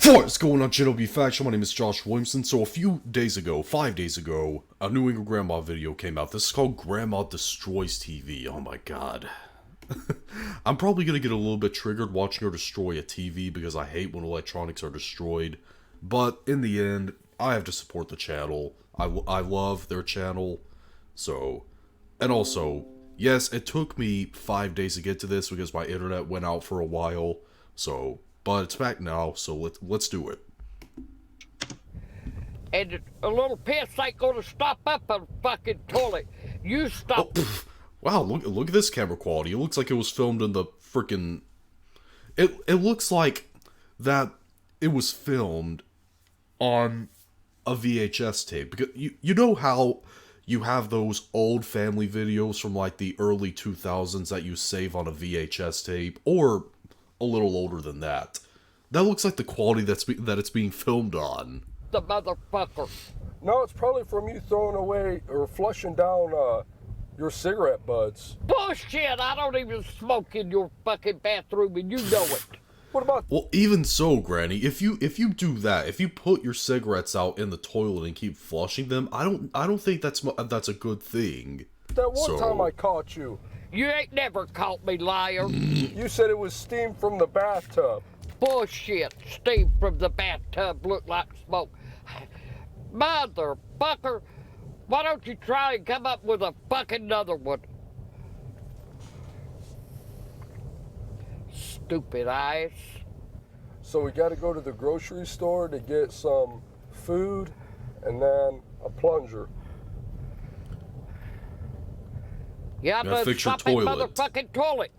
What's going on, JW Faction? My name is Josh Williamson. So a few days ago, 5 days ago, a New England Grandma video came out. This is called Grandma Destroys TV. Oh my god. I'm probably going to get a little bit triggered watching her destroy a TV because I hate when electronics are destroyed. But in the end, I have to support the channel. I love their channel. So, and also, yes, it took me 5 days to get to this because my internet went out for a while. So, but it's back now, so let's do it. And a little piss ain't gonna stop up a fucking toilet. You stop. Oh, wow, look at this camera quality. It looks like it was filmed in the freaking... It looks like that it was filmed on a VHS tape. Because you know how you have those old family videos from like the early 2000s that you save on a VHS tape, or a little older than that. That looks like the quality that it's being filmed on. The motherfucker. No, it's probably from you throwing away or flushing down your cigarette butts. Bullshit! I don't even smoke in your fucking bathroom, and you know it. What about... Well, even so, Granny, if you do that, if you put your cigarettes out in the toilet and keep flushing them, I don't think that's a good thing. that one time I caught you? You ain't never caught me, liar. You said it was steam from the bathtub. Bullshit! Steam from the bathtub look like smoke. Motherfucker! Why don't you try and come up with a fucking another one? Stupid ass. So we got to go to the grocery store to get some food and then a plunger. You Gotta have to fix your stop that toilet. motherfucking toilet.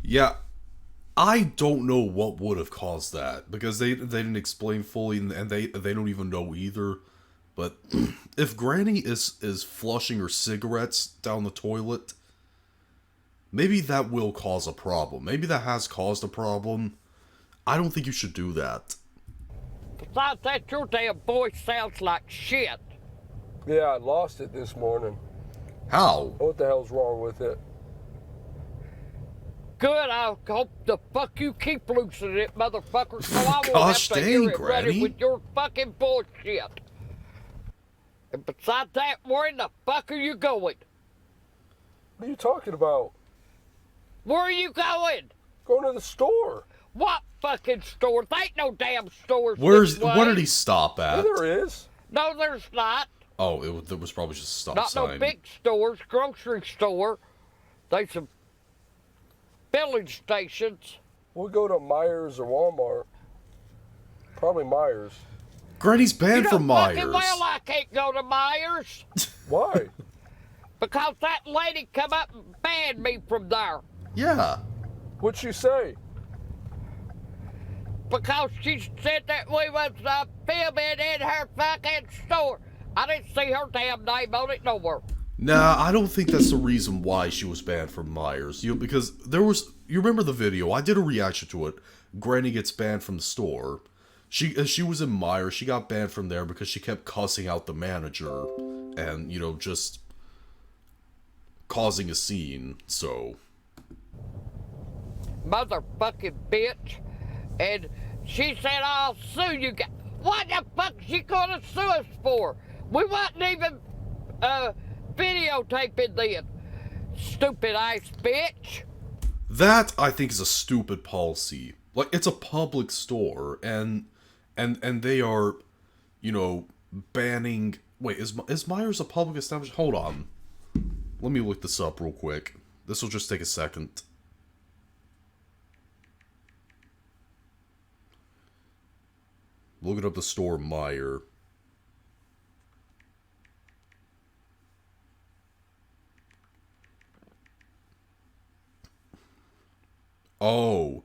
Yeah, I don't know what would have caused that, because they didn't explain fully, and they don't even know either. But if Granny is flushing her cigarettes down the toilet, maybe that will cause a problem. Maybe that has caused a problem. I don't think you should do that. Besides that, your damn voice sounds like shit. Yeah, I lost it this morning. How? What the hell's wrong with it? Good, I hope the fuck you keep loosening it, motherfucker, so I won't Gosh have to dang, hear it running Granny. with your fucking bullshit. And besides that, where in the fuck are you going? What are you talking about? Where are you going? Going to the store. What fucking store? There ain't no damn stores Where this way. did he stop Yeah, at? there is. No, there's not. Oh, there was probably just a stop Not sign. no big stores, grocery store. There's some filling stations. We'll go to Myers or Walmart. Probably Myers. Granny's banned You from know fucking Myers. well I can't go to Myers. Why? Because that lady come up and banned me from there. Yeah. What'd she say? Because she said that we was filming in her fucking store. I didn't see her damn name on it nowhere. Nah, I don't think that's the reason why she was banned from Myers. Because there was... You remember the video? I did a reaction to it. Granny gets banned from the store. She was in Myers. She got banned from there because she kept cussing out the manager. And, just... causing a scene, so... Motherfucking bitch. And she said, I'll sue you guys. What the fuck she gonna sue us for? We wasn't even videotaping then. Stupid ass bitch. That, I think, is a stupid policy. Like, it's a public store, and they are, banning... Wait, is Myers a public establishment? Hold on. Let me look this up real quick. This will just take a second. Looking up the store Meijer. Oh.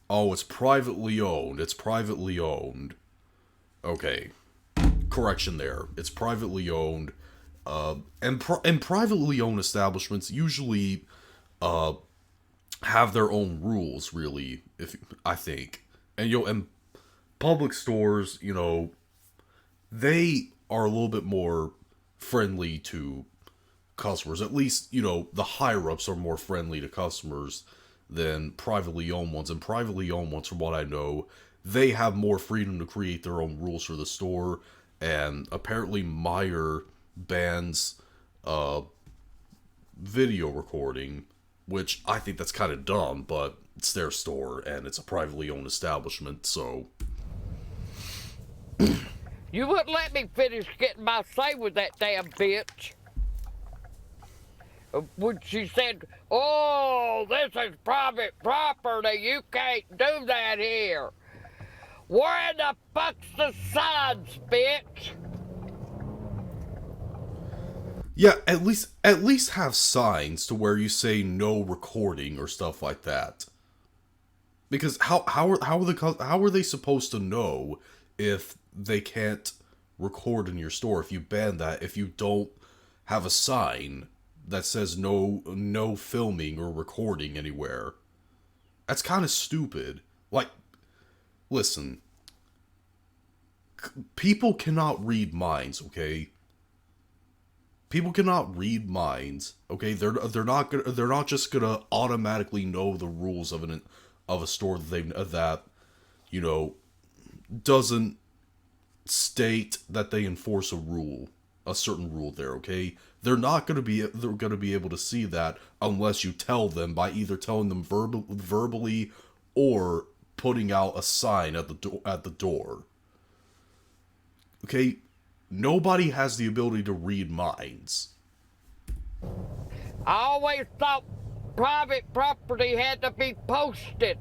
Oh, it's privately owned. It's privately owned. Okay. Correction there. It's privately owned. And privately owned establishments usually have their own rules, really, I think. And public stores, they are a little bit more friendly to customers. At least, the higher-ups are more friendly to customers. than privately owned ones. And privately owned ones, from what I know, they have more freedom to create their own rules for the store. And apparently Meyer bans video recording, which I think that's kind of dumb, but it's their store and it's a privately owned establishment, so... You wouldn't let me finish getting my say with that damn bitch. When she said, oh, this is private property, you can't do that here. Where in the fuck's the signs, bitch? Yeah, at least have signs to where you say no recording or stuff like that. Because how are they supposed to know if they can't record in your store, if you ban that, if you don't have a sign that says no filming or recording anywhere? That's kind of stupid. Like, listen, people cannot read minds, okay? People cannot read minds, okay? They're not just gonna automatically know the rules of a store that you know, doesn't state that they enforce a certain rule there, okay? They're gonna be able to see that unless you tell them, by either telling them verbally or putting out a sign at the door. Okay? Nobody has the ability to read minds. I always thought private property had to be posted.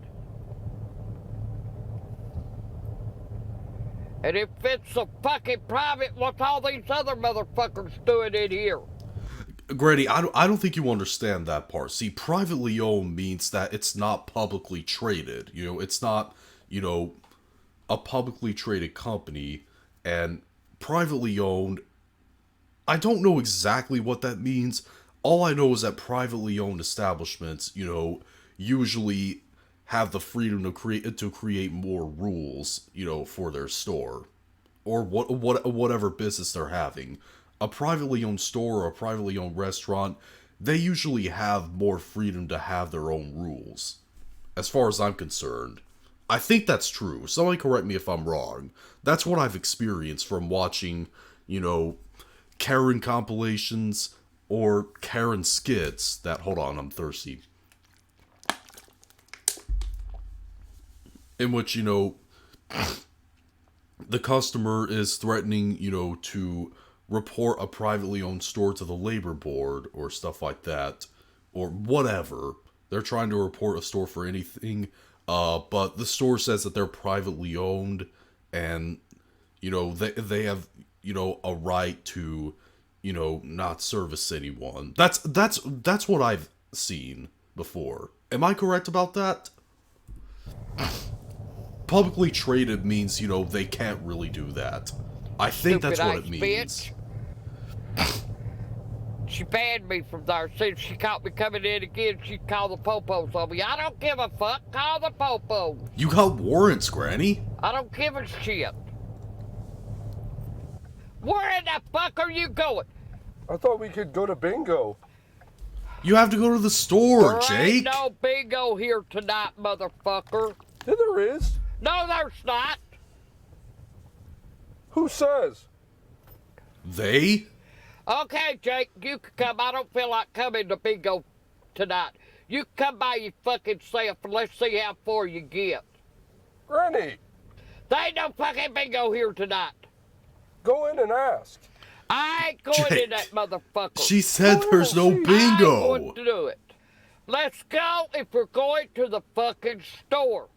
And if it's a fucking private, what's all these other motherfuckers doing in here? Granny, I don't think you understand that part. See, privately owned means that it's not publicly traded. You know, it's not, you know, a publicly traded company. And privately owned, I don't know exactly what that means. All I know is that privately owned establishments, you know, usually have the freedom to create more rules, you know, for their store, or whatever business they're having. A privately owned store or a privately owned restaurant, they usually have more freedom to have their own rules, as far as I'm concerned. I think that's true. Somebody correct me if I'm wrong. That's what I've experienced from watching, you know, Karen compilations or Karen skits that, hold on, I'm thirsty. In which, you know, the customer is threatening, you know, to report a privately owned store to the labor board or stuff like that, or whatever. They're trying to report a store for anything, but the store says that they're privately owned, and, you know, they have, you know, a right to, you know, not service anyone. That's what I've seen before. Am I correct about that? Publicly traded means, you know, they can't really do that. I think that's what it means. Bitch. She banned me from there. Since she caught me coming in again, she'd call the popos on me. I don't give a fuck. Call the popos. You got warrants, Granny. I don't give a shit. Where in the fuck are you going? I thought we could go to bingo. You have to go to the store, There Jake. ain't no bingo here tonight, motherfucker. Yeah, there is. No, there's not. Who says? They? Okay, Jake, you can come. I don't feel like coming to bingo tonight. You can come by your fucking self and let's see how far you get. Granny, There ain't no fucking bingo here tonight. go in and ask. I ain't going Jake, in that motherfucker. She said there's no I ain't I ain't bingo. going to do it. Let's go if we're going to the fucking store.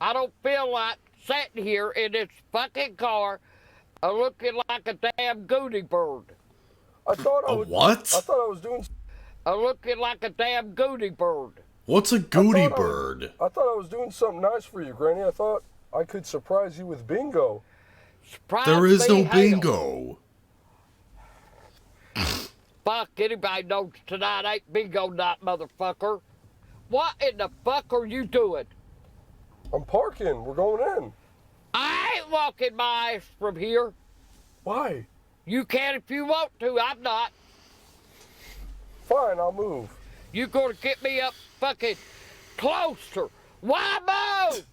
I don't feel like sitting here in this fucking car looking like a damn goody bird. I thought I A was. what? I thought I was doing. Looking like a damn goody bird. What's a goody thought I was- bird? I thought I was doing something nice for you, Granny. I thought I could surprise you with bingo. Surprise There is me no hell. bingo. Fuck, anybody knows tonight ain't bingo night, motherfucker. What in the fuck are you doing? I'm parking. We're going in. I ain't walking my ass from here. Why? You can if you want to, I'm not. Fine, I'll move. You gonna get me up fucking Closer. Why move?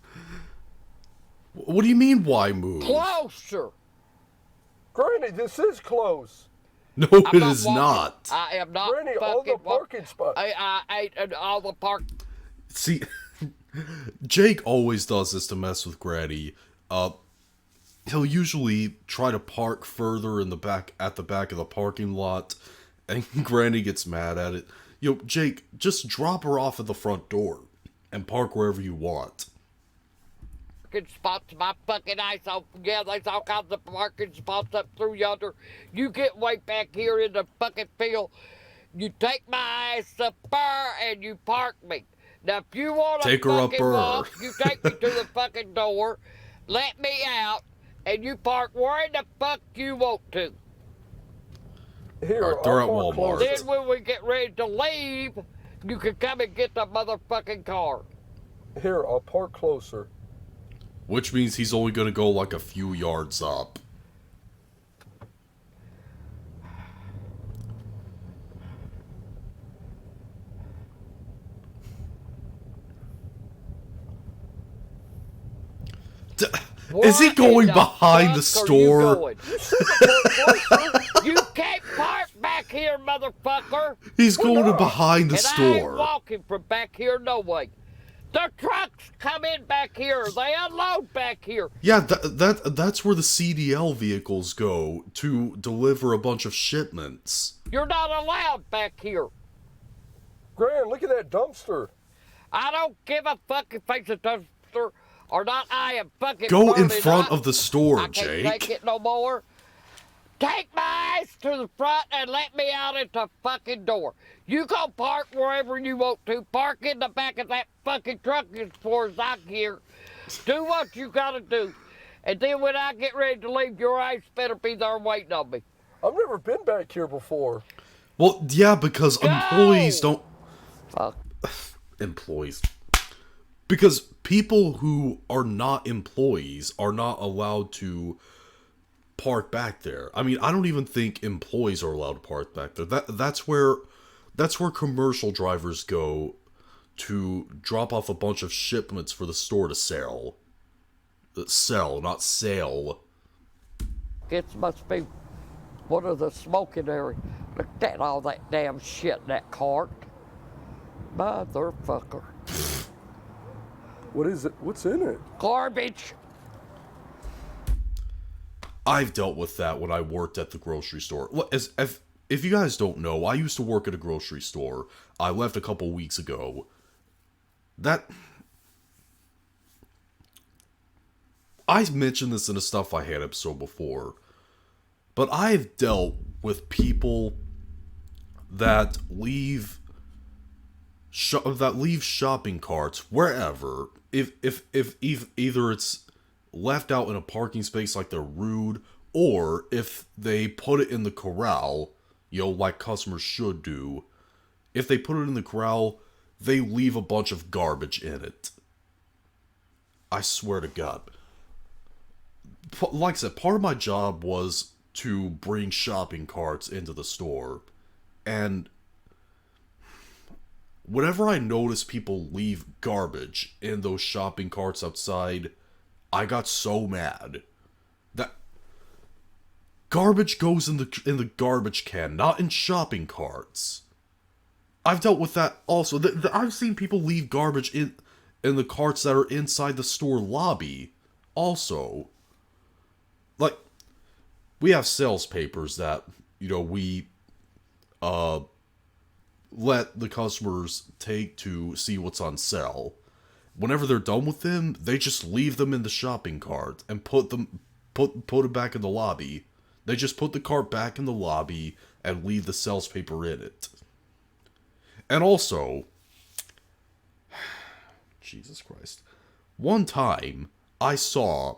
What do you mean, why move? Closer. Granny, this is close. No, I'm it not is walking. not. I am not Granny, fucking all the walk- parking spots. I ate in all the park. See, Jake always does this to mess with Granny. He'll usually try to park further in the back, at the back of the parking lot, and Granny gets mad at it. Yo, Jake, just drop her off at the front door and park wherever you want. Parking spots, my fucking eyes off. Yeah, there's all kinds of parking spots up through yonder. You get way back here in the fucking field. You take my ass up there and you park me. Now, if you want to Take her up fucking her. walk, you take me to the fucking door, let me out, and you park where the fuck you want to. Here, Alright, they're I'll at park Walmart. Then closer. when we get ready to leave, you can come and get the motherfucking car. Here, I'll park closer. Which means he's only gonna go like a few yards up. Is he Where going in the behind the fuck are you store? going? You can't park back here, motherfucker. He's going to behind the And I ain't store. walking from back here no way. The trucks come in back here. They unload back here. Yeah, that's where the CDL vehicles go to deliver a bunch of shipments. You're not allowed back here. Gran, look at that dumpster. I don't give a fuck if it's a dumpster or not. I am fucking Go in burning front up. of the store, I can't take Jake. it no more. Take my ass to the front and let me out at the fucking door. You go park wherever you want to. Park in the back of that fucking truck as far as I care. Do what you gotta do. And then when I get ready to leave, your ass better be there waiting on me. I've never been back here before. Well, yeah, because employees don't... Fuck. Employees. Because people who are not employees are not allowed to park back there. I mean, I don't even think employees are allowed to park back there. That's where commercial drivers go to drop off a bunch of shipments for the store to sell. Sell, not sale. It must be one of the smoking areas. Look at all that damn shit in that cart. Motherfucker. What is it? What's in it? Garbage. I've dealt with that when I worked at the grocery store. Look, if you guys don't know, I used to work at a grocery store. I left a couple weeks ago. I mentioned this in a Stuff I Had episode before, but I've dealt with people that leave shopping carts wherever. If either it's left out in a parking space like they're rude, or if they put it in the corral, like customers should do. If they put it in the corral, they leave a bunch of garbage in it. I swear to God. Like I said, part of my job was to bring shopping carts into the store. And whenever I notice people leave garbage in those shopping carts outside, I got so mad. That garbage goes in the garbage can, not in shopping carts. I've dealt with that also. I've seen people leave garbage in the carts that are inside the store lobby also. Like, we have sales papers that, we let the customers take to see what's on sale. Whenever they're done with them, they just leave them in the shopping cart and put it back in the lobby. They just put the cart back in the lobby and leave the sales paper in it. And also, Jesus Christ, one time I saw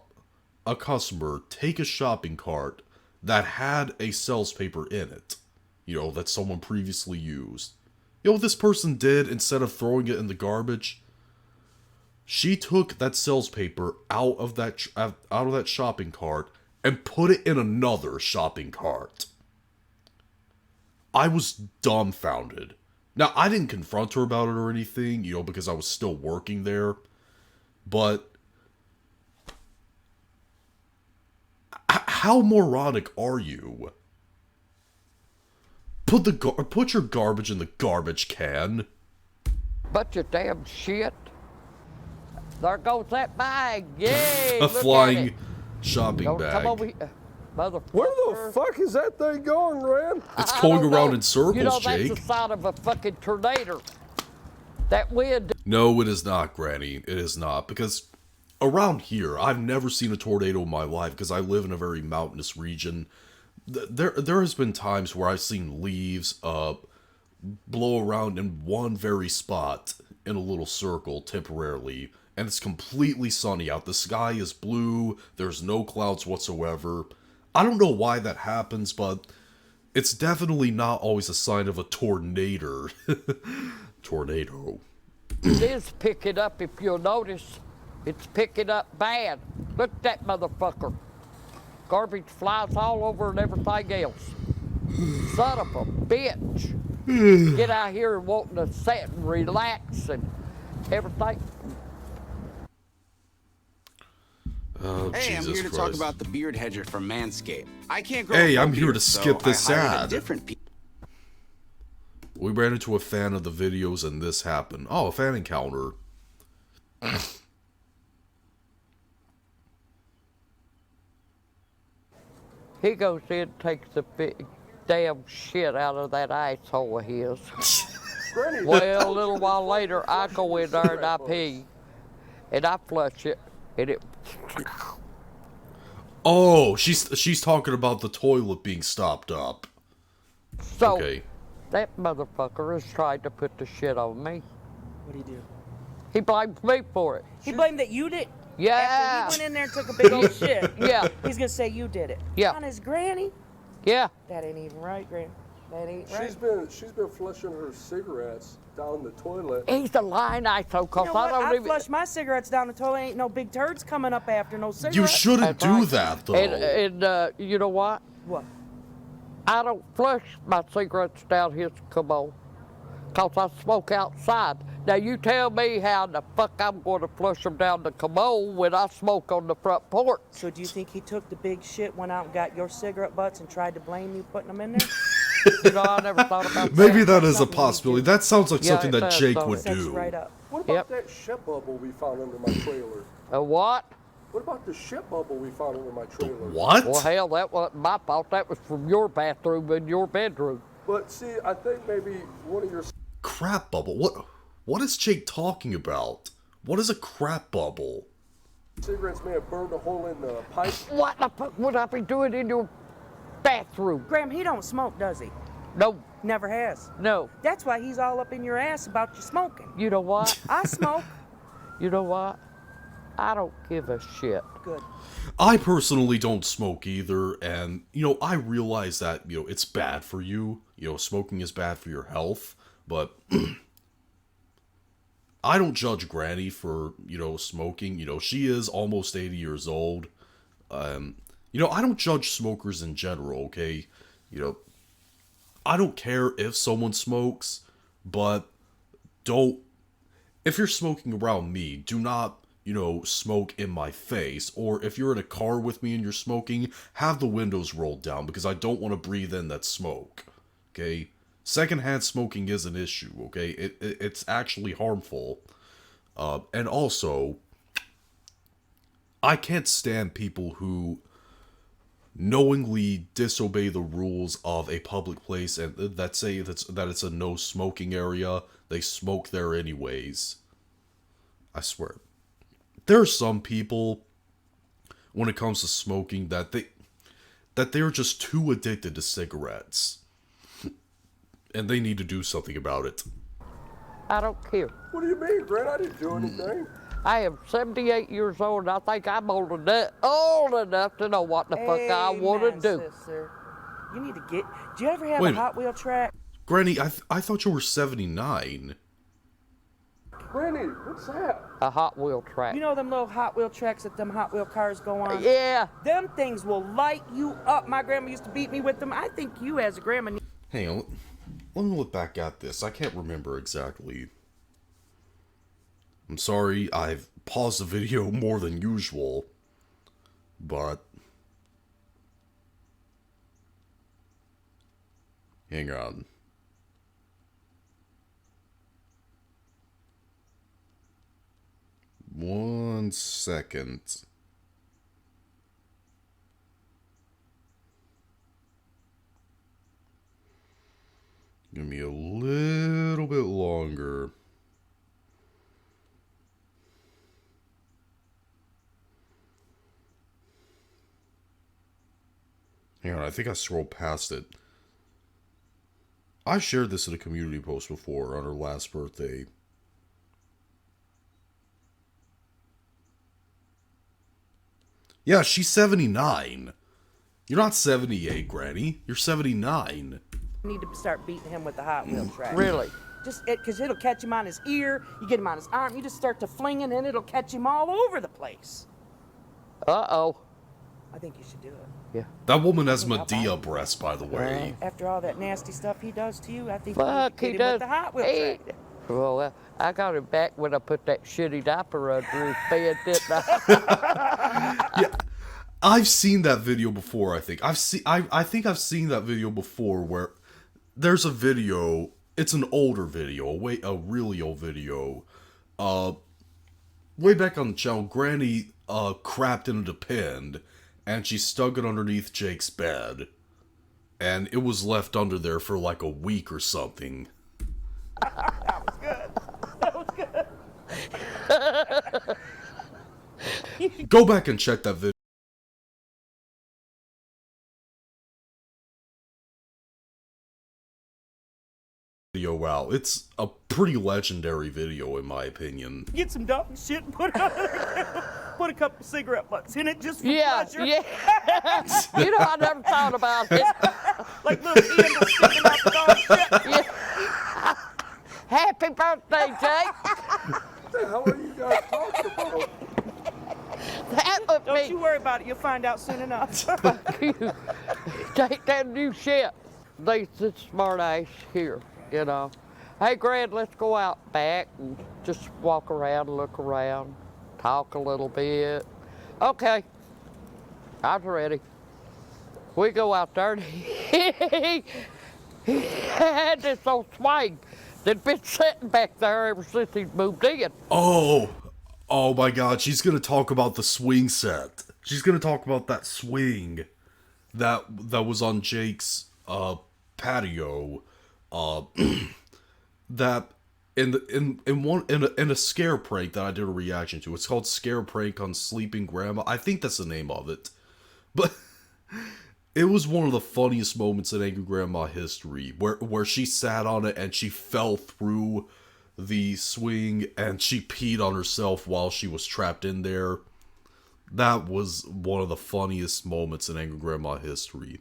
a customer take a shopping cart that had a sales paper in it, that someone previously used. What this person did, instead of throwing it in the garbage, she took that sales paper out of that shopping cart and put it in another shopping cart. I was dumbfounded. Now, I didn't confront her about it or anything, you know, because I was still working there. But how moronic are you? Put your garbage in the garbage can. Bunch of damn shit. There goes that bag. Yay! A look at flying it. shopping Don't bag. come over here, motherfucker. Where the fuck is that thing going, Ran? It's I going don't around know. in circles, you know, Jake. That's the sign of a fucking tornado. That wind. No, it is not, Granny. It is not. Because around here, I've never seen a tornado in my life because I live in a very mountainous region. There has been times where I've seen leaves blow around in one very spot in a little circle temporarily, and it's completely sunny out. The sky is blue. There's no clouds whatsoever. I don't know why that happens, but it's definitely not always a sign of a tornado. Tornado. It is picking up, if you'll notice. It's picking up bad. Look at that motherfucker. Garbage flies all over and everything else. Son of a bitch. Get out here and wanting to sit and relax and everything. Oh, Hey, I'm Jesus here to Christ. talk about the beard hedger from Manscaped. I can't grow. Hey, a full I'm here beard, to so skip this I hired a ad. different pe- We ran into a fan of the videos and this happened. Oh, a fan encounter. He goes in, takes the big damn shit out of that asshole of his. Granny, Well, a little while later, I go in there and I pee, and I flush it, and it. Oh, she's talking about the toilet being stopped up. So Okay. that motherfucker is trying to put the shit on me. What'd he do? He blames me for it. He blamed that you did. Yeah. After he went in there and took a big old shit. Yeah. He's gonna say you did it. Yeah. On his granny. Yeah. That ain't even right, Granny. That ain't right. she's been flushing her cigarettes down the toilet. He's a lying asshole, cause You know I what? don't I even. flush my cigarettes down the toilet. Ain't no big turds coming up after no cigarettes. You shouldn't That's do right. that, though. And you know what? What? I don't flush my cigarettes down his commode, cause I smoke outside. Now you tell me how the fuck I'm going to flush them down the commode when I smoke on the front porch. So do you think he took the big shit, went out and got your cigarette butts and tried to blame you putting them in there? You know, I never thought about Maybe that. that is a Something we possibility. do. That sounds like Yeah, something it that does, Jake don't would it? Sets you do. right up. What about Yep. that shit bubble we found under my trailer? A what? What about the shit bubble we found under my trailer? What? Well, hell, that wasn't my fault. That was from your bathroom in your bedroom. But see, I think maybe one of your Crap bubble. What is Jake talking about? What is a crap bubble? cigarettes may have burned a hole in the pipe. What the fuck would I be doing in your bathroom? Graham, he don't smoke, does he? No, Never has. no. That's why he's all up in your ass about you smoking. You know what? I smoke. You know what? I don't give a shit. Good. I personally don't smoke either, and, you know, I realize that, you know, it's bad for you. You know, smoking is bad for your health, but I don't judge Granny for, you know, smoking. You know, she is almost 80 years old. You know, I don't judge smokers in general, okay? You know, I don't care if someone smokes, but if you're smoking around me, do not, you know, smoke in my face. Or if you're in a car with me and you're smoking, have the windows rolled down because I don't want to breathe in that smoke. Okay? Secondhand smoking is an issue, okay? It's actually harmful. And also, I can't stand people who knowingly disobey the rules of a public place and that say that it's a no smoking area. They smoke there anyways. I swear. There are some people, when it comes to smoking, that they're just too addicted to cigarettes. And they need to do something about it. I don't care. What do you mean, Grant? I didn't do anything. I am 78 years old, and I think I'm old enough to know what the fuck I want to Amen, do. Sister. You need to get. Do you ever have Wait. a Hot Wheel track? Granny, I thought you were 79. Granny, what's that? A Hot Wheel track. You know them little Hot Wheel tracks that them Hot Wheel cars go on? Yeah. Them things will light you up. My grandma used to beat me with them. I think you, as a grandma, need Hang on. let me look back at this. I can't remember exactly. I'm sorry, I've paused the video more than usual, but hang on. One second. Give me a little bit longer. Hang on, I think I scrolled past it. I shared this in a community post before on her last birthday. Yeah, she's 79. You're not 78, Granny. You're 79. You need to start beating him with the Hot Wheel track. Really? Just because it'll catch him on his ear, you get him on his arm, you just start to flinging and it'll catch him all over the place. Uh-oh. I think you should do it. Yeah. That woman has Medea breasts, by the way. After all that nasty stuff he does to you, I think Fuck, you he need to get him does. with the Hot Wheel He, track. well, I got him back when I put that shitty diaper under his bed, didn't I? Yeah, I've seen that video before. I think I think I've seen that video before where there's a video. It's an older video, a really old video. Way back on the channel, Granny crapped in a depend, and she stuck it underneath Jake's bed, and it was left under there for like a week or something. That was good. That was good. Go back and check that video out. It's a pretty legendary video in my opinion. Get some dog shit and put it on there. Put a couple cigarette butts in it just for Yeah, pleasure. yeah. You know, I never thought about it. Like little candles sticking out the dog shit. Yeah. Happy birthday, Jake. What the hell are you guys talking about? That would Don't be you worry about it. You'll find out soon enough. Take that new shit. They the smart ass here, you know. Hey, Grant, let's go out back and just walk around, look around, talk a little bit. Okay, I was ready. We go out there and he had this old swing that'd been sitting back there ever since he moved in. Oh my god, she's gonna talk about the swing set. She's gonna talk about that swing that was on Jake's patio. That in a scare prank that I did a reaction to. It's called Scare Prank on Sleeping Grandma. I think that's the name of it. But it was one of the funniest moments in Angry Grandma history, where she sat on it and she fell through the swing and she peed on herself while she was trapped in there. That was one of the funniest moments in Angry Grandma history.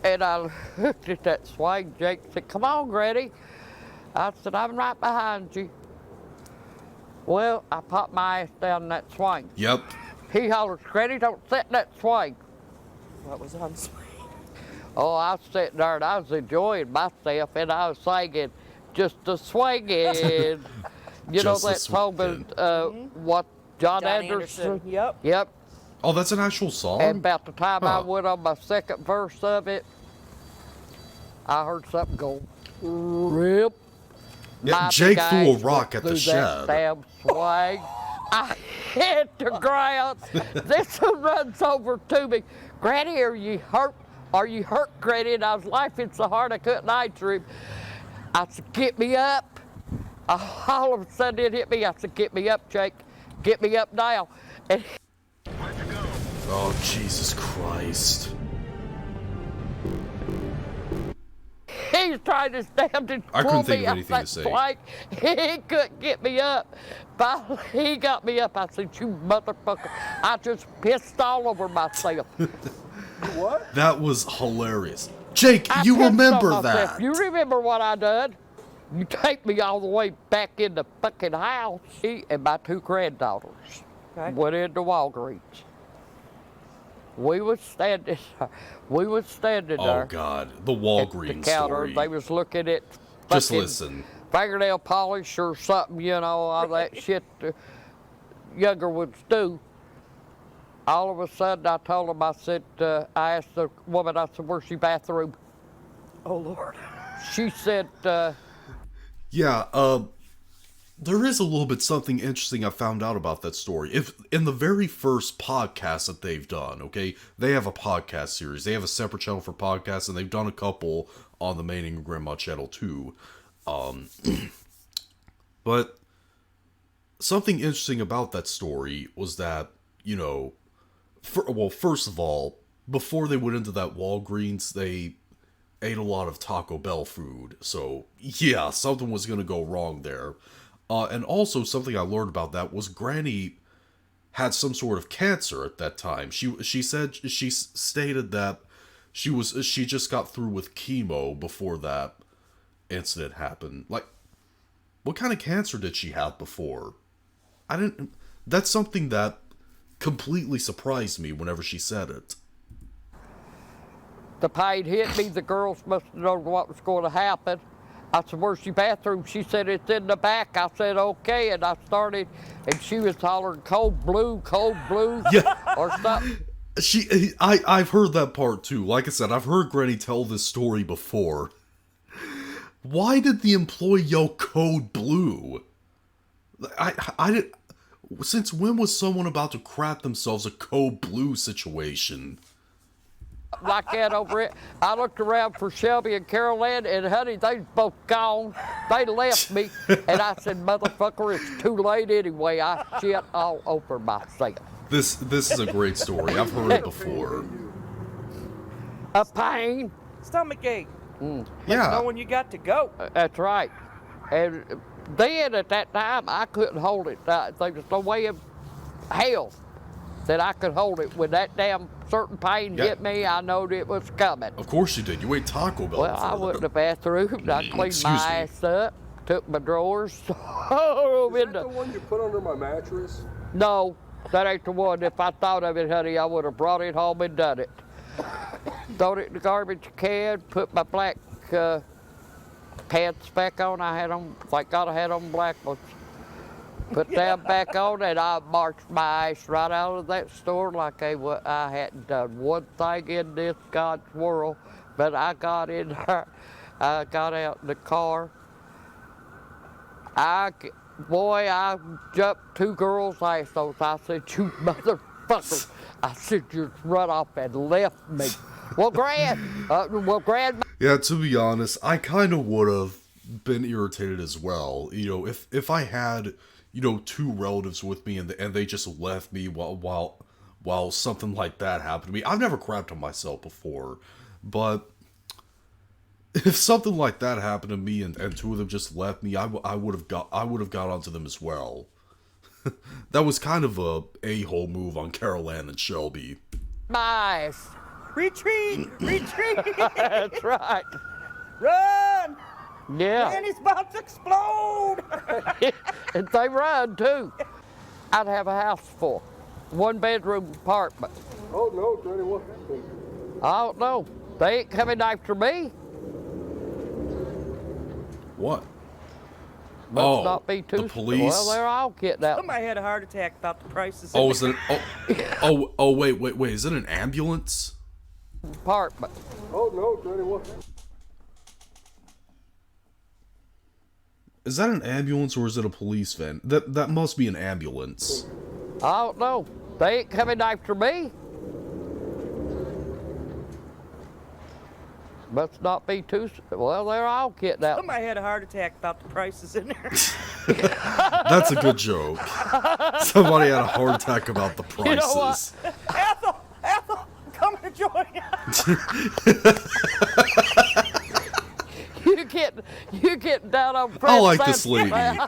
And I looked at that swing. Jake said, "Come on, Granny." I said, "I'm right behind you." Well, I popped my ass down that swing. Yep. He hollers, "Granny, don't sit in that swing." What was on swing? Oh, I was sitting there and I was enjoying myself and I was singing, "Just a swinging." You know Just a that song swingin'. with what John Anderson? Yep. Yep. Oh, that's an actual song? And about the time I Huh. went on my second verse of it, I heard something go, rip. Yeah, My Jake big threw a eyes rock went at the through that shed. damn swing. I hit the ground. This one runs over to me. "Granny, are you hurt? Are you hurt, Granny?" And I was laughing so hard I couldn't answer him. I said, "Get me up." All of a sudden it hit me. I said, "Get me up, Jake. Get me up now." And Oh, Jesus Christ. he's trying to stand and I pull couldn't think me of up anything that to say. plank. He couldn't get me up. Finally, he got me up. I said, "You motherfucker." I just pissed all over myself. What? That was hilarious. Jake, I you pissed on remember myself. that? You remember what I done? You take me all the way back in the fucking house. He and my two granddaughters Okay. went into Walgreens. we was standing Oh there God, the at the Walgreens counter. story. They was looking at Just fucking listen. fingernail polish or something, you know, all that shit the younger ones do. All of a sudden, I told them, I said, I asked the woman, I said, where's your bathroom? Oh, Lord. She said, Yeah, there is a little bit something interesting I found out about that story. If in the very first podcast that they've done, okay, they have a podcast series. They have a separate channel for podcasts, and they've done a couple on the main Angry Grandma channel too. But something interesting about that story was that, you know, first of all, before they went into that Walgreens, they ate a lot of Taco Bell food. So, yeah, something was going to go wrong there. And also, something I learned about that was Granny had some sort of cancer at that time. She stated that she just got through with chemo before that incident happened. Like, what kind of cancer did she have before? That's something that completely surprised me whenever she said it. the pain hit me. The girls must have known what was going to happen. I said, where's your bathroom? She said, it's in the back. I said, okay. And I started, and she was hollering, cold blue, Yeah. or something. I've heard that part too. Like I said, I've heard Granny tell this story before. Why did the employee yell code blue? I did. Since when was someone about to crap themselves a code blue situation? Like that over it. I looked around for Shelby and Carol Ann, and honey, they was both gone. They left me, and I said, motherfucker, it's too late anyway. I shit all over myself. This is a great story. I've heard it before. A pain. Stomach ache. Yeah. Knowing you got to go. That's right. And then at that time, I couldn't hold it. There was no way in hell that I could hold it. When that damn certain pain hit me, I knowed it was coming. Of course you did. You ate Taco Bell. Well, I before. went to the bathroom. I cleaned Excuse my me. ass up, took my drawers. Is that the one you put under my mattress? No, that ain't the one. If I thought of it, honey, I would have brought it home and done it. Thrown it in the garbage can, put my black pants back on. I had them, thank God I had them black ones. Put them back on, and I marched my ass right out of that store like I hadn't done one thing in this God's world. But I got in there, I got out in the car. I jumped two girls' asses. I said, you motherfuckers. I said, you run off and left me. Well, Grandma. Yeah, to be honest, I kind of would have been irritated as well. You know, if I had, you know, two relatives with me and they just left me while something like that happened to me. I've never crapped on myself before, but if something like that happened to me and two of them just left me, I would have got onto them as well. That was kind of a-hole move on Carol Ann and Shelby. Nice. Retreat! Retreat! That's right. Run! Yeah. And it's about to explode! And they run too. I'd have a house full. 1-bedroom apartment. Oh no, Granny, what happened? I don't know. They ain't coming after me. What? Must not be too. the police. Well, they're all getting out. Somebody had a heart attack about the prices. Oh, is it? Oh, wait. Is it an ambulance? Apartment. Oh no, Granny, what happened? Is that an ambulance or is it a police van? That must be an ambulance. I don't know. They ain't coming after me. Must not be too. Well, they're all getting out. Somebody had a heart attack about the prices in there. That's a good joke. Somebody had a heart attack about the prices. You know what? Ethel, come and join us. You get down on Fred I like this Sanford. lady.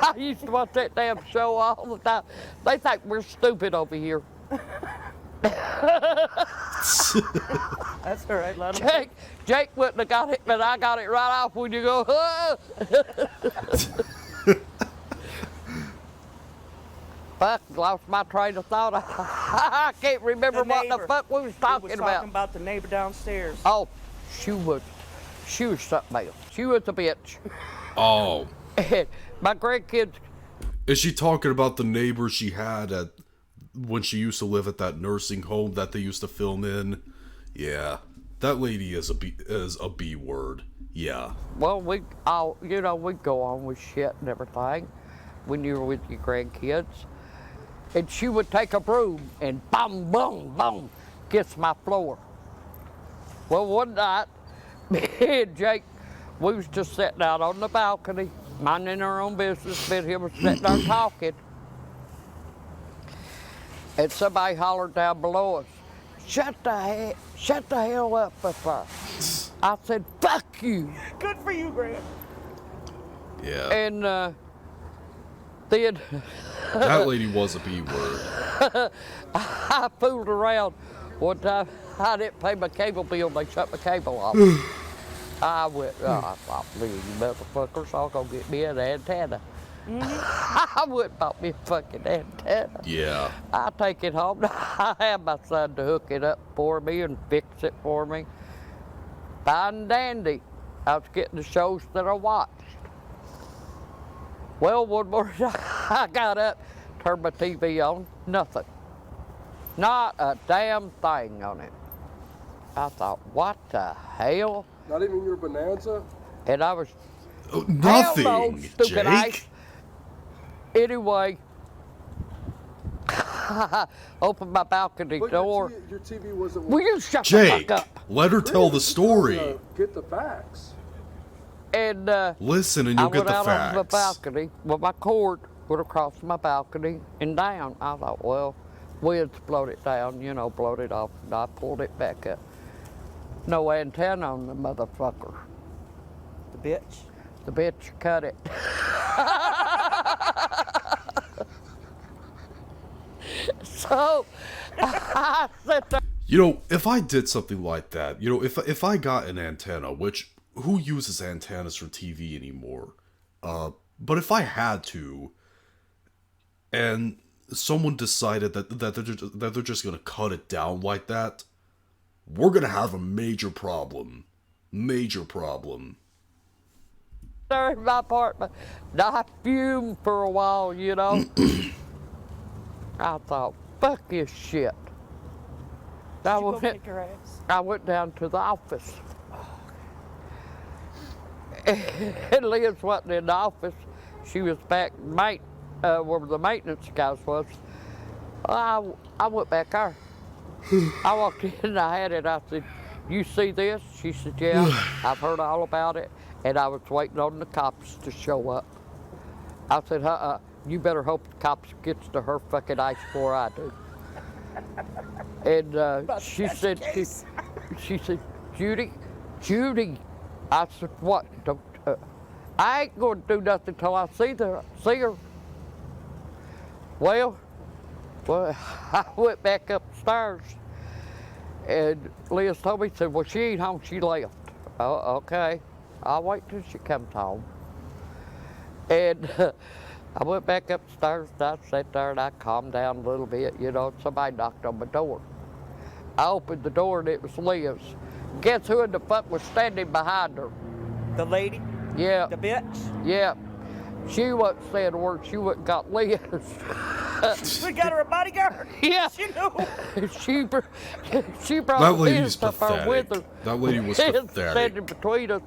I used to watch that damn show all the time. They think we're stupid over here. That's all right, let 'em- Jake wouldn't have got it, but I got it right off when you go, Fuck, lost my train of thought. I can't remember what the neighbor. fuck we was talking about. Talking about the neighbor downstairs. Oh, she was something else. She was a bitch. Oh. My grandkids, Is she talking about the neighbor she had at when she used to live at that nursing home that they used to film in? Yeah. That lady is a B word. Yeah. well, we go on with shit and everything when you're with your grandkids. And she would take a broom and boom, boom, boom, kiss my floor. Well, one night, me and Jake, we was just sitting out on the balcony, minding our own business, me and him was sitting there talking. And somebody hollered down below us, shut the hell up up there. I said, fuck you. Good for you, Grant. Yeah. And then That lady was a B word. I fooled around. One time, I didn't pay my cable bill, they shut my cable off. I went, I thought, these motherfuckers all gonna get me an antenna. I went and bought me a fucking antenna. Yeah. I take it home. I have my son to hook it up for me and fix it for me. Fine and dandy. I was getting the shows that I watched. Well, one morning I got up, turned my TV on, nothing. Not a damn thing on it. I thought, what the hell? Not even your Bonanza? And I was, Oh, hell no, nothing, stupid ice. Jake. Anyway, opened my balcony But door. your TV wasn't... Will you shut the Jake, fuck up? let her tell the story. Get the facts. And Listen and I you'll get went the out on the facts. balcony with my cord went across my balcony and down. I thought, well, winds blowed it down, blowed it off, and I pulled it back up. No antenna on the motherfucker. The bitch. The bitch cut it. So I sat there. If I did something like that, if I got an antenna, which who uses antennas for TV anymore? But if I had to, and someone decided that they're just gonna cut it down like that, we're gonna have a major problem. Major problem. There in my apartment. And I fumed for a while, I thought, fuck this shit. Did you go kick her ass? I went down to the office. And Liz wasn't in the office. She was back where the maintenance guys was. I went back there. I walked in and I had it. I said, you see this? She said, yeah, I've heard all about it. And I was waiting on the cops to show up. I said, you better hope the cops gets to her fucking ice before I do. And she said, Judy. I said, what? Don't, I ain't going to do nothing till I see her. Well, I went back upstairs, and Liz told me, said, well, she ain't home, she left. Oh, okay. I'll wait till she comes home. And I went back upstairs, and I sat there, and I calmed down a little bit, somebody knocked on my door. I opened the door, and it was Liz. Guess who in the fuck was standing behind her? The lady? Yeah. The bitch? Yeah. She wasn't saying a word. She went and got Liz. We got her a bodyguard. Yeah. She knew. she brought That Liz lady's up there with her. pathetic. That lady was Liz pathetic. standing between us.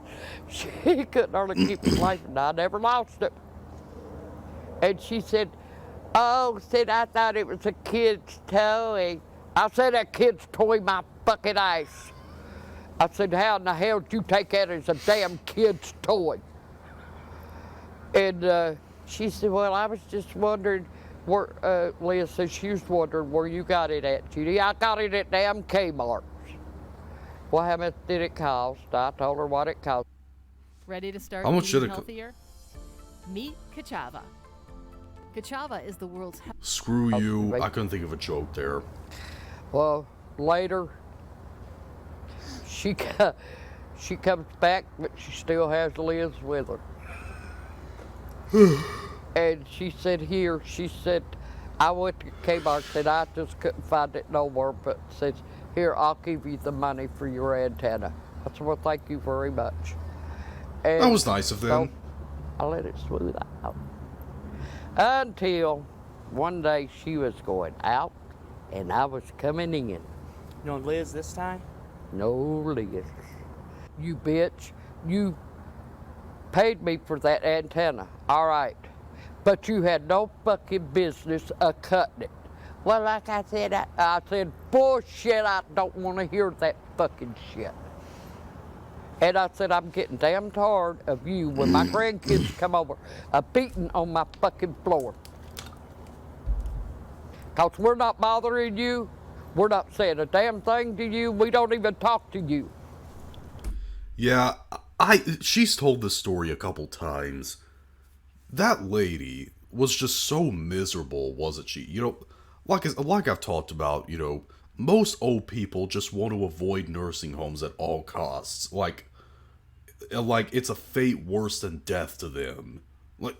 She couldn't hardly keep it life, and I never lost it. And she said, I thought it was a kid's toy. I said, that kid's toy my fucking ass. I said, how in the hell did you take that as a damn kid's toy? And she said, well, I was just wondering where, Liz said she was wondering where you got it at, Judy. I got it at damn Kmart. Well, how much did it cost? I told her what it cost. Ready to start How much eating should it co- healthier? Meet Kachava. Kachava is the world's Screw you. right. I couldn't think of a joke there. Well, later, she comes back, but she still has Liz with her. And she said, I went to Kmart and I just couldn't find it no more, but says, here, I'll give you the money for your antenna. I said, well, thank you very much. And That was nice of them. so I let it smooth out. Until one day she was going out and I was coming in. You know Liz this time? No, Liz. You bitch. You paid me for that antenna. All right. But you had no fucking business of cutting it. Well, like I said, I said, bullshit, I don't want to hear that fucking shit. And I said, I'm getting damn tired of you when my grandkids come over, beating on my fucking floor. Because we're not bothering you. We're not saying a damn thing to you. We don't even talk to you. Yeah, she's told this story a couple times. That lady was just so miserable, wasn't she? You know, like I've talked about, you know, most old people just want to avoid nursing homes at all costs. Like it's a fate worse than death to them. Like,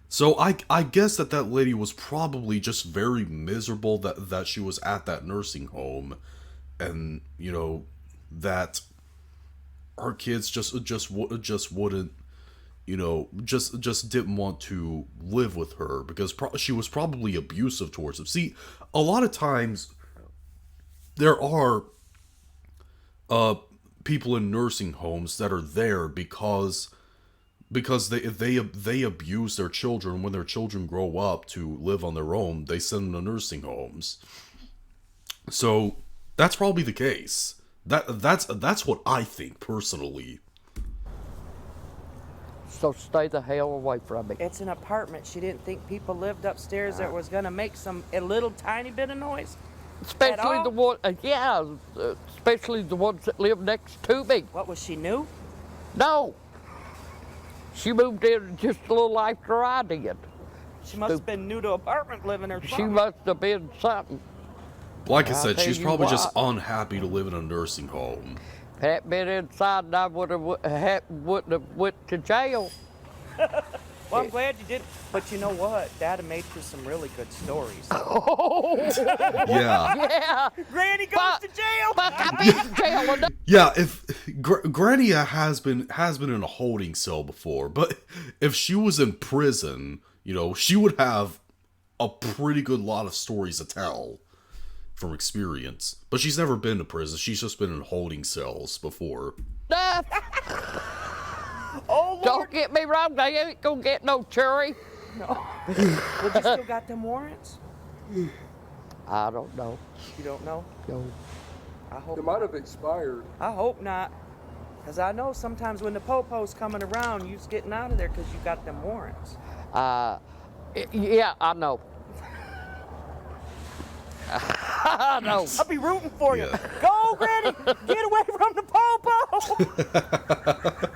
so I guess that lady was probably just very miserable that she was at that nursing home, and you know that her kids just wouldn't, you know, just didn't want to live with her because she was probably abusive towards them. See, a lot of times there are people in nursing homes that are there because they abuse their children. When their children grow up to live on their own, they send them to nursing homes. So that's probably the case. That's what I think personally. So stay the hell away from me. It's an apartment. She didn't think people lived upstairs that was gonna make a little tiny bit of noise. Especially all? the one, especially the ones that live next to me. What was she new? No. She moved in just a little after I did. She must have been new to apartment living or She something. must have been something. Like I I'll said, tell she's you probably just what. unhappy to live in a nursing home. If I hadn't been inside, I wouldn't have went to jail. Well, I'm glad you did. But you know what? Dad made for some really good stories. Yeah. Yeah. Granny goes to jail. Fuck, I've been to jail enough. Yeah, if Granny has been in a holding cell before, but if she was in prison, you know, she would have a pretty good lot of stories to tell from experience. But she's never been to prison. She's just been in holding cells before. Oh, Lord. Don't get me wrong, they ain't gonna get no cherry. Well, you still got them warrants? I don't know. You don't know? Yo. I hope It might have expired. I hope not. Because I know sometimes when the popo's coming around, you's getting out of there because you got them warrants. Yeah, I know. I know. I'll be rooting for you. Yeah. Go, Granny! Get away from the popo!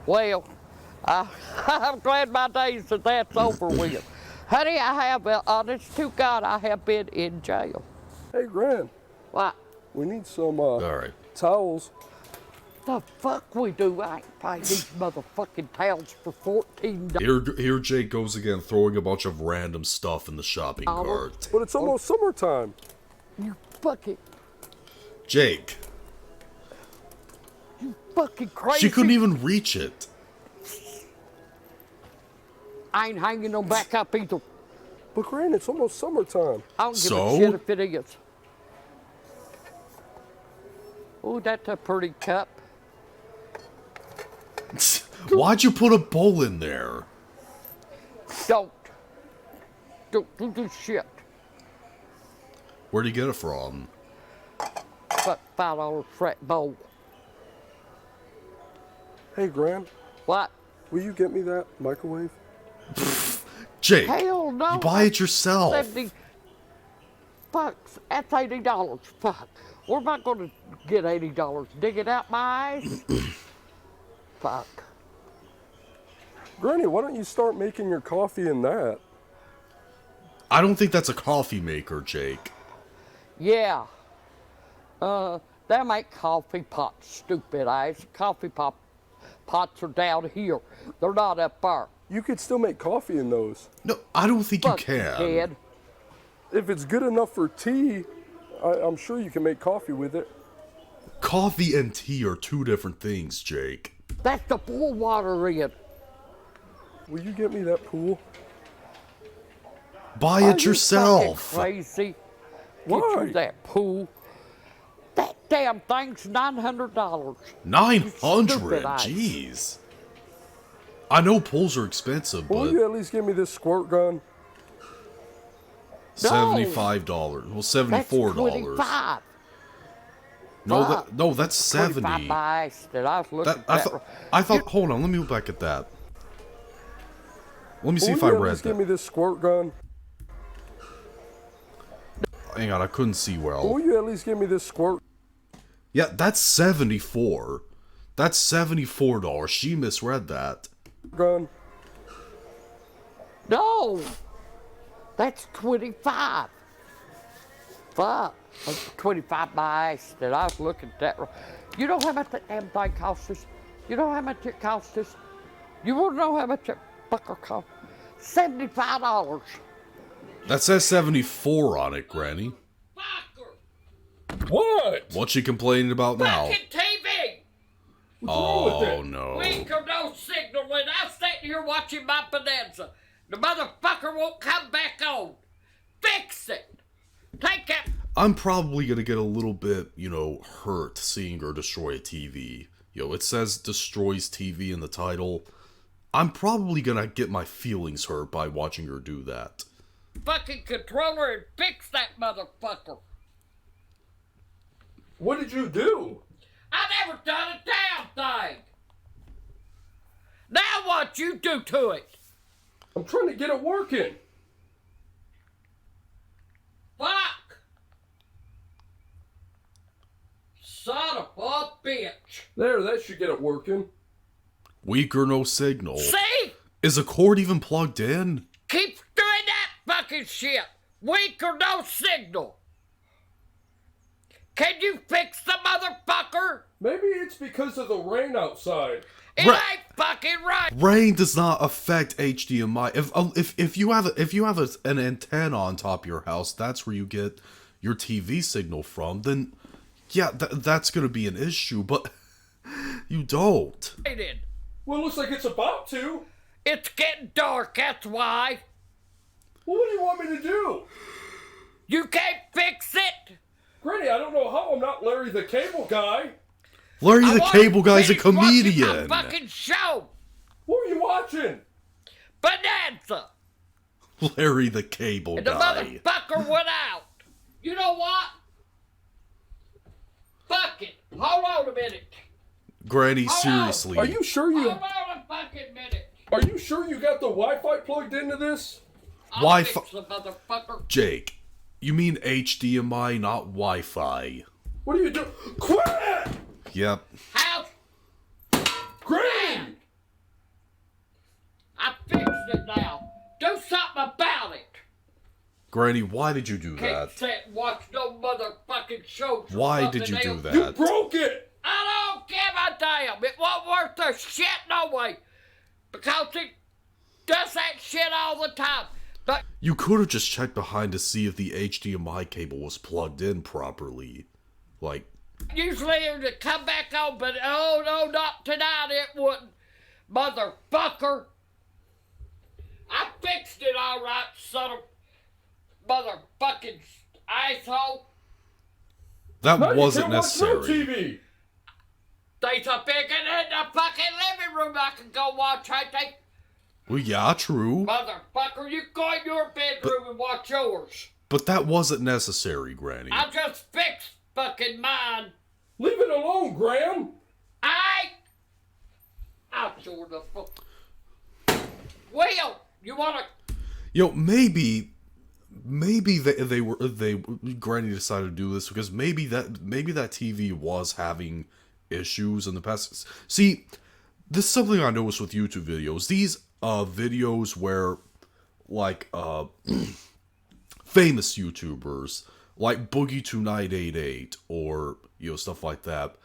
Well, I'm glad my days of that's over with. Honey, I have, honest to God, I have been in jail. Hey, Gran, What? we need some All right. towels. The fuck we do? I ain't paying these motherfucking towels for $14. Here Jake goes again, throwing a bunch of random stuff in the shopping Oh. cart. But it's almost summertime. You fucking Jake, crazy. she couldn't even reach it. I ain't hanging them back up either. But Gran, it's almost summertime. I don't give So? a shit if it is. Oh, that's a pretty cup. Why'd you put a bowl in there? Don't do shit. Where'd you get it from? But $5 frat bowl. Hey, Gran, What? will you get me that microwave? Jake, Hell no. you buy it yourself. 70 bucks. That's $80. Fuck. Where am I going to get $80? Dig it out my eyes? Fuck. Granny, why don't you start making your coffee in that? I don't think that's a coffee maker, Jake. Yeah. They make coffee pots, stupid ass. Coffee pots are down here. They're not up there. You could still make coffee in those. No, I don't think Fuck you you, can. kid. If it's good enough for tea, I'm sure you can make coffee with it. Coffee and tea are two different things, Jake. That's the pool water in. Will you get me that pool? Buy Are it you yourself. fucking crazy? Why? Get you that pool. That damn thing's $900. 900. Stupid eyes. Jeez. I know pools are expensive, Will but you at least give me this squirt gun? $75. Well, That's $74. 25. No, Fuck. no, that's 25 70. by accident. I was looking That, at that. I thought. Hold on, let me look back at that. Let me see Will if I you at read least give me that. this squirt gun? Hang on, I couldn't see well. Will you at least give me this squirt Yeah, that's 74. That's $74. She misread that. gun? No, that's 25. Fuck, that's 25 by accident. I was looking at that. You know how much that damn thing costs us? You know how much it costs us? You want to know how much that fucker cost? $75. That says 74 on it, Granny. Fucker, What? What's she complaining about now? fucking TV. Oh no. Weak or no signal, and I'm sitting here watching my bonanza. The motherfucker won't come back on. Fix it. Take it. I'm probably gonna get a little bit, hurt seeing her destroy a TV. It says destroys TV in the title. I'm probably gonna get my feelings hurt by watching her do that. Fucking controller and fix that motherfucker. What did you do? I never done a damn thing. Now what you do to it? I'm trying to get it working. Fuck. Son of a bitch. There, that should get it working. Weak or no signal. See? Is a cord even plugged in? Keep doing that fucking shit. Weak or no signal. Can you fix the motherfucker? Maybe it's because of the rain outside. It Right. ain't fucking right. Rain does not affect HDMI. If you have an antenna on top of your house, that's where you get your TV signal from. Then, yeah, that's gonna be an issue. But you don't. Well, it looks like it's about to. It's getting dark, that's why. Well, what do you want me to do? You can't fix it. Granny, I don't know how I'm not Larry the Cable Guy. Larry I the want Cable Guy's a finish watching comedian. my fucking show. What are you watching? Bonanza. Larry the Cable And the Guy. motherfucker went out. You know what? Fuck it. Hold on a minute. Granny, Hold on. seriously. Are you sure you? Hold on a fucking minute. Are you sure you got the Wi-Fi plugged into this? I'll Wi-Fi- fix the motherfucker. Jake, you mean HDMI, not Wi-Fi. What are you doing? Quit it! Yep. How? Granny! I fixed it now. Do something about it. Granny, why did you do Can't that? sit and watch no motherfucking show. for Why something did you do else. You that? broke it! I don't give a damn. It wasn't worth a shit no way. Because it does that shit all the time. But You could have just checked behind to see if the HDMI cable was plugged in properly. Like, usually it would come back on, but oh no, not tonight, it wouldn't. Motherfucker. I fixed it all right, son of motherfucking asshole. that Now wasn't you can't watch no necessary. TV. There's a big one in the fucking living room I can go watch, ain't they? Well, yeah, true. Motherfucker, you go in your bedroom and watch yours. But that wasn't necessary, Granny. I just fixed fucking mine. Leave it alone, Graham. I'll show the fuck. Will, you wanna? Maybe Granny decided to do this because maybe that TV was having issues in the past. See, this is something I noticed with YouTube videos. These videos where like famous YouTubers like Boogie2988 or stuff like that,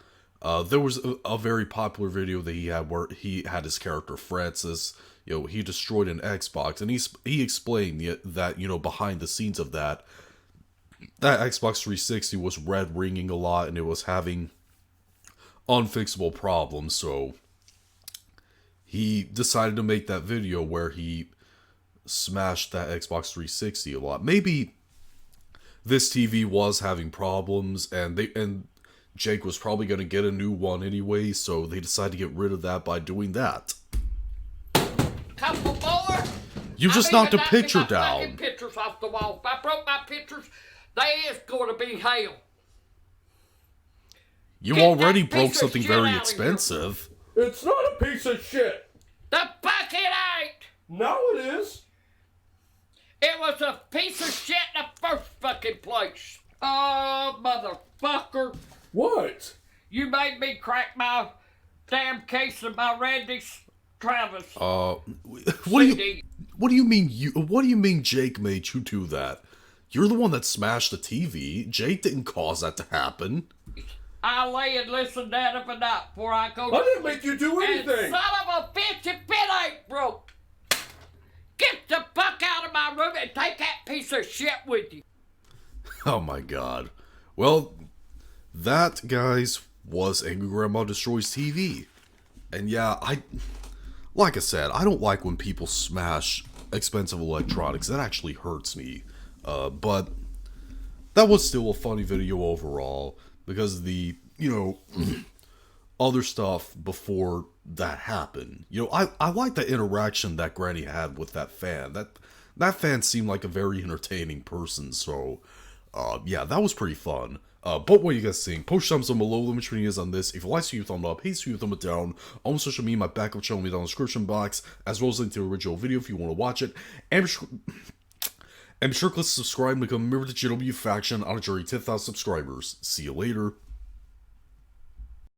There was a very popular video that he had where he had his character Francis. He destroyed an Xbox, and he explained that behind the scenes of that Xbox 360 was red ringing a lot, and it was having unfixable problems. So he decided to make that video where he smashed that Xbox 360 a lot. Maybe this TV was having problems, and Jake was probably going to get a new one anyway, so they decided to get rid of that by doing that. Couple more. You just knocked a picture down. Pictures off the wall. If I broke my pictures, they is going to be hell. You Get already that broke piece of something shit very out of expensive. It's not a piece of shit. The fuck it ain't. Now it is. It was a piece of shit in the first fucking place. Oh, motherfucker. What? You made me crack my damn case of my Randy Travis What CD. do you mean Jake made you do that? You're the one that smashed the TV. Jake didn't cause that to happen. I lay and listen to that of a night before I go I didn't make you do And anything. son of a bitch, if it ain't broke, get the fuck out of my room and take that piece of shit with you. Oh my god. Well, that, guys, was Angry Grandma Destroys TV. And yeah, like I said, I don't like when people smash expensive electronics. That actually hurts me. But that was still a funny video overall, because the, other stuff before that happened. I like the interaction that Granny had with that fan. That fan seemed like a very entertaining person, so, yeah, that was pretty fun. But what you guys think? Post thumbs down below, let me know what you guys on this. If you like, so you thumb up, hate, so you thumb it down. On social media, my backup channel will be down in the description box, as well as link to the original video if you want to watch it. And be sure to click subscribe and become a member of the GW faction on a journey to 10,000 subscribers. See you later.